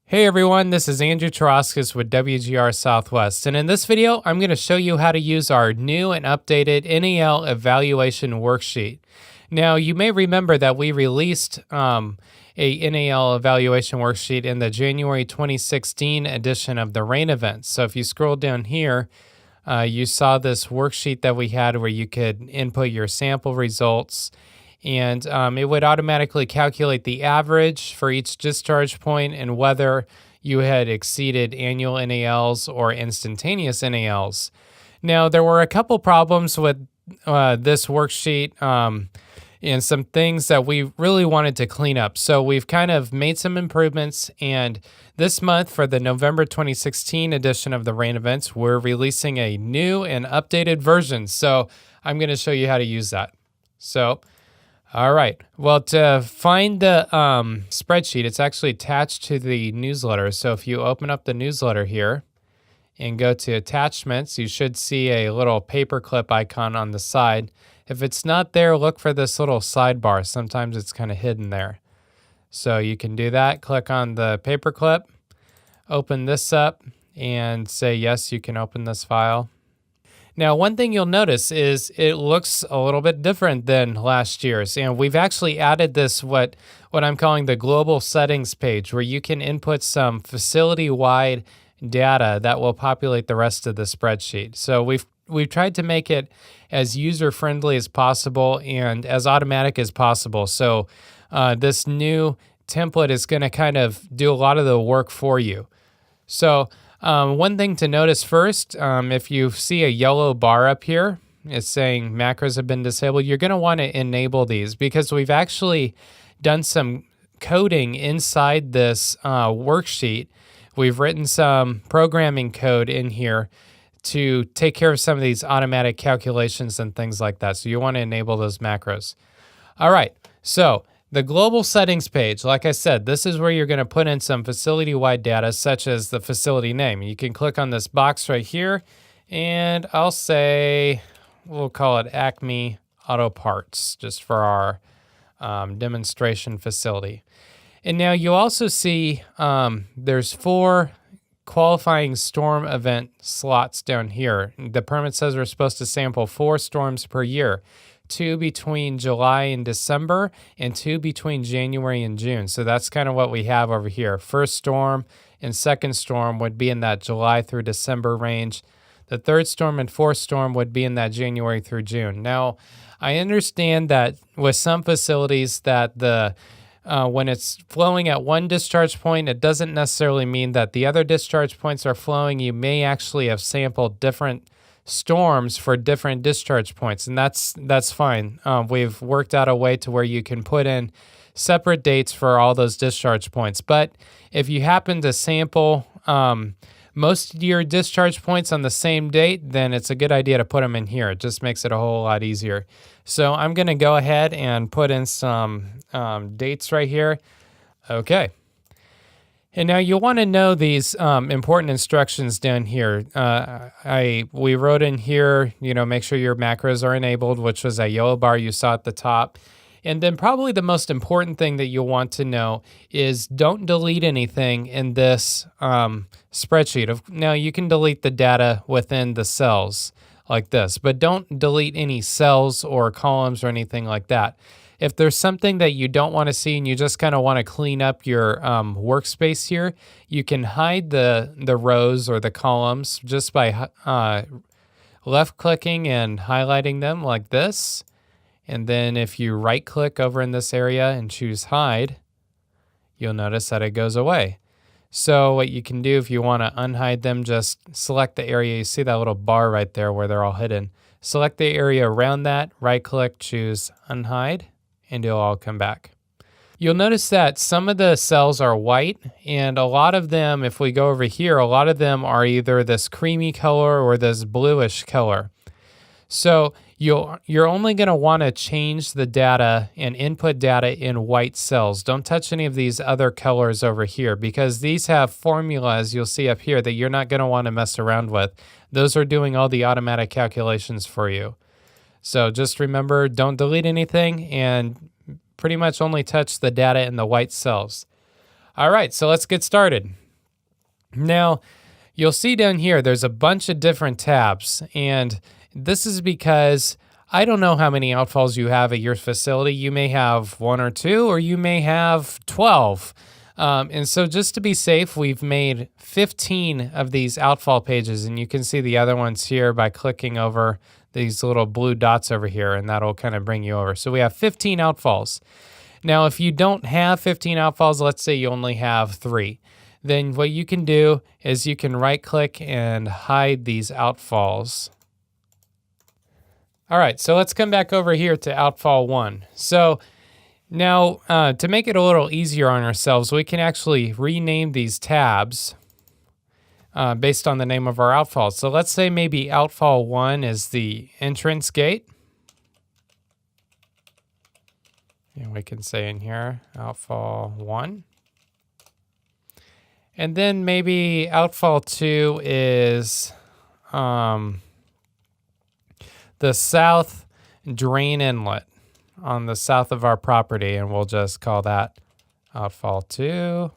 Hey everyone, this is Andrew Taraskis with WGR Southwest, and in this video, I'm going to show you how to use our new and updated NAL evaluation worksheet. Now, you may remember that we released a NAL evaluation worksheet in the January 2016 edition of the rain event. So if you scroll down here, you saw this worksheet that we had where you could input your sample results, and it would automatically calculate the average for each discharge point and whether you had exceeded annual NALs or instantaneous NALs. Now, there were a couple problems with this worksheet and some things that we really wanted to clean up. So we've kind of made some improvements, and this month for the November 2016 edition of the rain events, we're releasing a new and updated version. So I'm going to show you how to use that. All right. Well, to find the spreadsheet, it's actually attached to the newsletter. So if you open up the newsletter here and go to attachments, you should see a little paperclip icon on the side. If it's not there, look for this little sidebar. Sometimes it's kind of hidden there. So you can do that. Click on the paperclip, open this up, and say, yes, you can open this file. Now, one thing you'll notice is it looks a little bit different than last year's, and we've actually added this what I'm calling the global settings page, where you can input some facility-wide data that will populate the rest of the spreadsheet. So we've tried to make it as user-friendly as possible and as automatic as possible. So this new template is going to kind of do a lot of the work for you. So one thing to notice first, if you see a yellow bar up here, it's saying macros have been disabled, you're going to want to enable these because we've actually done some coding inside this worksheet. We've written some programming code in here to take care of some of these automatic calculations and things like that. So you want to enable those macros. All right, so the global settings page, like I said, this is where you're going to put in some facility-wide data, such as the facility name. You can click on this box right here, and I'll say, we'll call it Acme Auto Parts, just for our demonstration facility. And now you also see there's 4 qualifying storm event slots down here. The permit says we're supposed to sample 4 storms per year. 2 between July and December, and 2 between January and June. So that's kind of what we have over here. First storm and second storm would be in that July through December range. The third storm and fourth storm would be in that January through June. Now, I understand that with some facilities that when it's flowing at one discharge point, it doesn't necessarily mean that the other discharge points are flowing. You may actually have sampled different storms for different discharge points, and that's fine. We've worked out a way to where you can put in separate dates for all those discharge points. But if you happen to sample most of your discharge points on the same date, then it's a good idea to put them in here. It just makes it a whole lot easier. So I'm going to go ahead and put in some dates right here. Okay. And now you'll want to know these important instructions down here. We wrote in here, make sure your macros are enabled, which was a yellow bar you saw at the top. And then probably the most important thing that you'll want to know is don't delete anything in this spreadsheet. Now, you can delete the data within the cells like this, but don't delete any cells or columns or anything like that. If there's something that you don't want to see and you just kind of want to clean up your workspace here, you can hide the rows or the columns just by left-clicking and highlighting them like this. And then if you right-click over in this area and choose Hide, you'll notice that it goes away. So what you can do if you want to unhide them, just select the area. You see that little bar right there where they're all hidden. Select the area around that, right-click, choose Unhide, and it'll all come back. You'll notice that some of the cells are white, and a lot of them, if we go over here, a lot of them are either this creamy color or this bluish color. So you're only going to want to change the data and input data in white cells. Don't touch any of these other colors over here because these have formulas you'll see up here that you're not going to want to mess around with. Those are doing all the automatic calculations for you. So just remember, don't delete anything and pretty much only touch the data in the white cells. All right, so let's get started. Now, you'll see down here, there's a bunch of different tabs, and this is because I don't know how many outfalls you have at your facility. You may have 1 or 2, or you may have 12. And so just to be safe, we've made 15 of these outfall pages, and you can see the other ones here by clicking over these little blue dots over here, and that'll kind of bring you over. So we have 15 outfalls. Now, if you don't have 15 outfalls, let's say you only have 3, then what you can do is you can right click and hide these outfalls. All right, so let's come back over here to outfall 1. So now to make it a little easier on ourselves, we can actually rename these tabs based on the name of our outfalls. So let's say maybe outfall 1 is the entrance gate. And we can say in here, outfall 1. And then maybe outfall 2 is the south drain inlet on the south of our property, and we'll just call that outfall 2.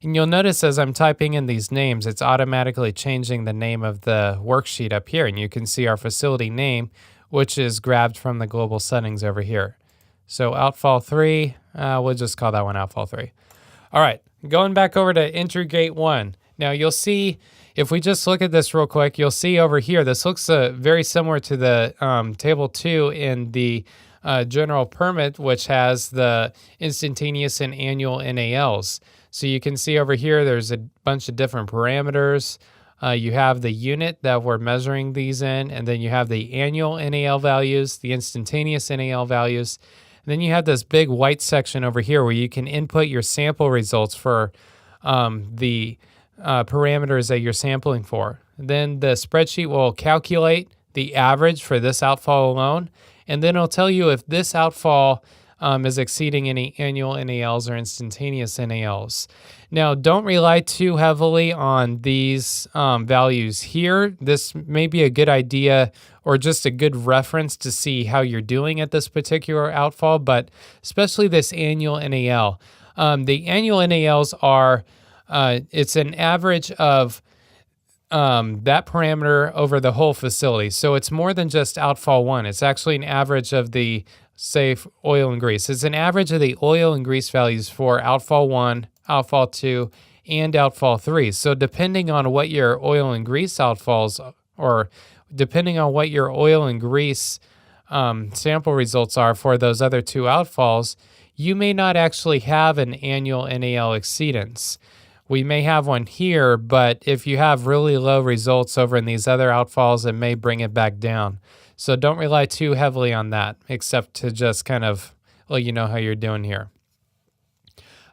And you'll notice as I'm typing in these names, it's automatically changing the name of the worksheet up here, and you can see our facility name, which is grabbed from the global settings over here. So outfall 3, we'll just call that one outfall 3. All right, going back over to entry gate 1. Now you'll see, if we just look at this real quick, you'll see over here, this looks very similar to the table 2 in the general permit, which has the instantaneous and annual NALs. So you can see over here, there's a bunch of different parameters. You have the unit that we're measuring these in, and then you have the annual NAL values, the instantaneous NAL values. And then you have this big white section over here where you can input your sample results for the parameters that you're sampling for. Then the spreadsheet will calculate the average for this outfall alone, and then it'll tell you if this outfall is exceeding any annual NALs or instantaneous NALs. Now, don't rely too heavily on these values here. This may be a good idea or just a good reference to see how you're doing at this particular outfall, but especially this annual NAL. The annual NALs are, it's an average of that parameter over the whole facility. So it's more than just outfall 1. It's actually an average of the, say, oil and grease. It's an average of the oil and grease values for outfall 1, outfall 2, and outfall 3. So depending on what your oil and grease outfalls, or depending on what your oil and grease sample results are for those other 2 outfalls, you may not actually have an annual NAL exceedance. We may have one here, but if you have really low results over in these other outfalls, it may bring it back down. So don't rely too heavily on that, except to just kind of let you know how you're doing here.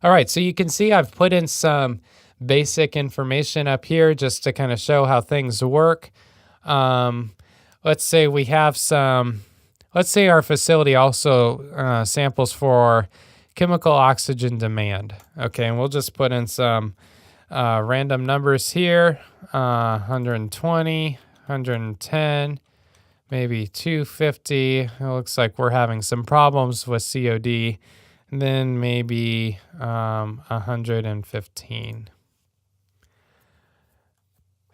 All right, so you can see I've put in some basic information up here just to kind of show how things work. Let's say we have let's say our facility also samples for chemical oxygen demand. Okay, and we'll just put in some random numbers here, 120, 110, maybe 250. It looks like we're having some problems with COD. And then maybe 115.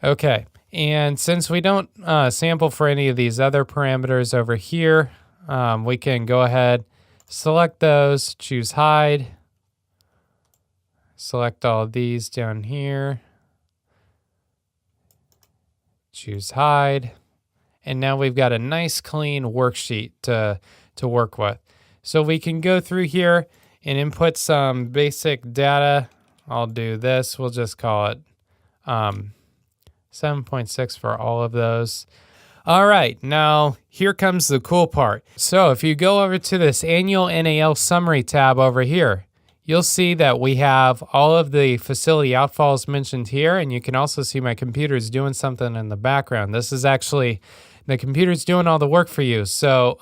Okay, and since we don't sample for any of these other parameters over here, we can go ahead, select those, choose hide, select all of these down here, choose hide, and now we've got a nice clean worksheet to work with. So we can go through here and input some basic data. I'll do this, we'll just call it 7.6 for all of those. All right, now here comes the cool part. So if you go over to this annual NAL Summary tab over here, you'll see that we have all of the facility outfalls mentioned here, and you can also see my computer's doing something in the background. This is actually, the computer's doing all the work for you. So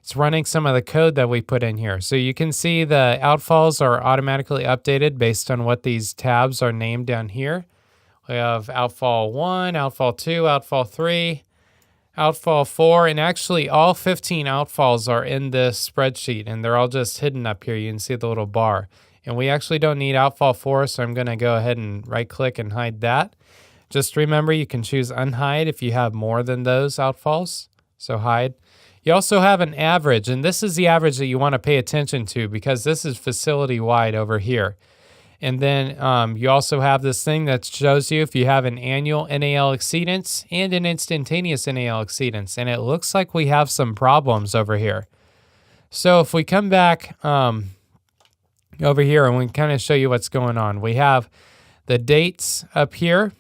it's running some of the code that we put in here. So you can see the outfalls are automatically updated based on what these tabs are named down here. We have outfall 1, outfall 2, outfall 3, outfall 4, and actually all 15 outfalls are in this spreadsheet, and they're all just hidden up here. You can see the little bar. And we actually don't need outfall 4, so I'm going to go ahead and right-click and hide that. Just remember, you can choose unhide if you have more than those outfalls, so hide. You also have an average, and this is the average that you want to pay attention to because this is facility-wide over here. And then you also have this thing that shows you if you have an annual NAL exceedance and an instantaneous NAL exceedance. And it looks like we have some problems over here. So if we come back over here and we kind of show you what's going on. We have the dates up here.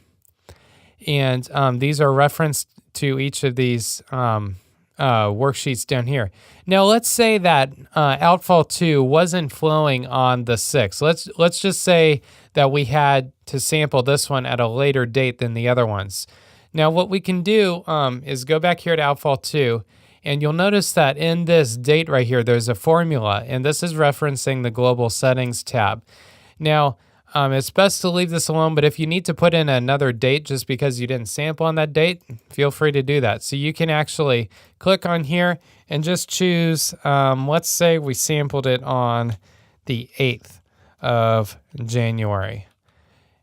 And these are referenced to each of these worksheets down here. Now let's say that outfall 2 wasn't flowing on the 6th. Let's just say that we had to sample this one at a later date than the other ones. Now what we can do is go back here to outfall 2, and you'll notice that in this date right here there's a formula, and this is referencing the global settings tab. Now it's best to leave this alone, but if you need to put in another date just because you didn't sample on that date, feel free to do that. So you can actually click on here and just choose, let's say we sampled it on the 8th of January.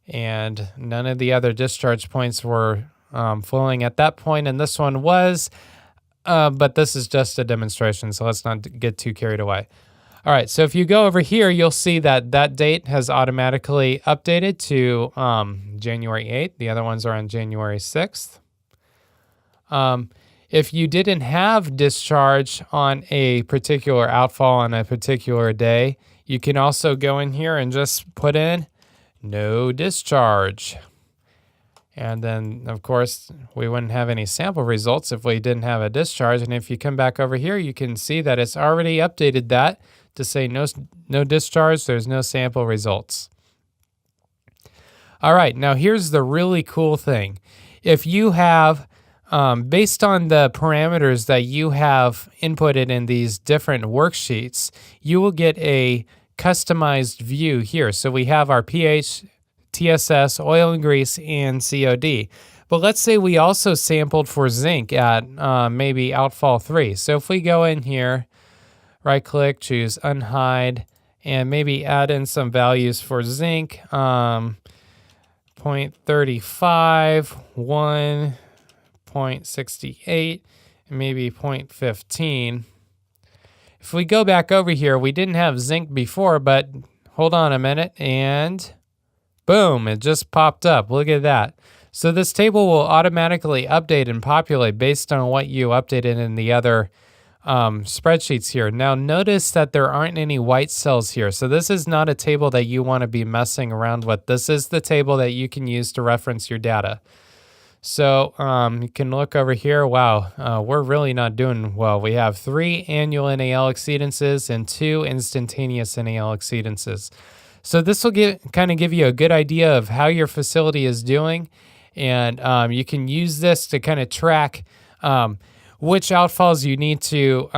And none of the other discharge points were flowing at that point, and this one was, but this is just a demonstration, so let's not get too carried away. All right, so if you go over here, you'll see that that date has automatically updated to January 8th. The other ones are on January 6th. If you didn't have discharge on a particular outfall on a particular day, you can also go in here and just put in no discharge. And then, of course, we wouldn't have any sample results if we didn't have a discharge. And if you come back over here, you can see that it's already updated that to say no discharge, there's no sample results. All right, now here's the really cool thing. If you have, based on the parameters that you have inputted in these different worksheets, you will get a customized view here. So we have our pH, TSS, oil and grease, and COD. But let's say we also sampled for zinc at maybe outfall 3. So if we go in here, right-click, choose unhide, and maybe add in some values for zinc, 0.35, 1, 0.68, and maybe 0.15. If we go back over here, we didn't have zinc before, but hold on a minute, and boom, it just popped up. Look at that. So this table will automatically update and populate based on what you updated in the other spreadsheets here. Now notice that there aren't any white cells here. So this is not a table that you want to be messing around with. This is the table that you can use to reference your data. So you can look over here. Wow, we're really not doing well. We have 3 annual NAL exceedances and 2 instantaneous NAL exceedances. So this will kind of give you a good idea of how your facility is doing. And you can use this to kind of track which outfalls you need to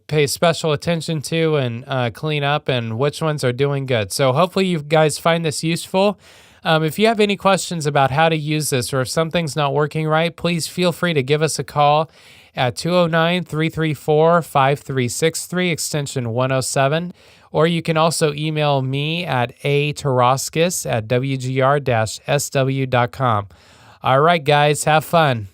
pay special attention to and clean up, and which ones are doing good. So hopefully you guys find this useful. If you have any questions about how to use this, or if something's not working right, please feel free to give us a call at 209-334-5363, extension 107. Or you can also email me at ataraskis@wgr-sw.com. All right, guys, have fun.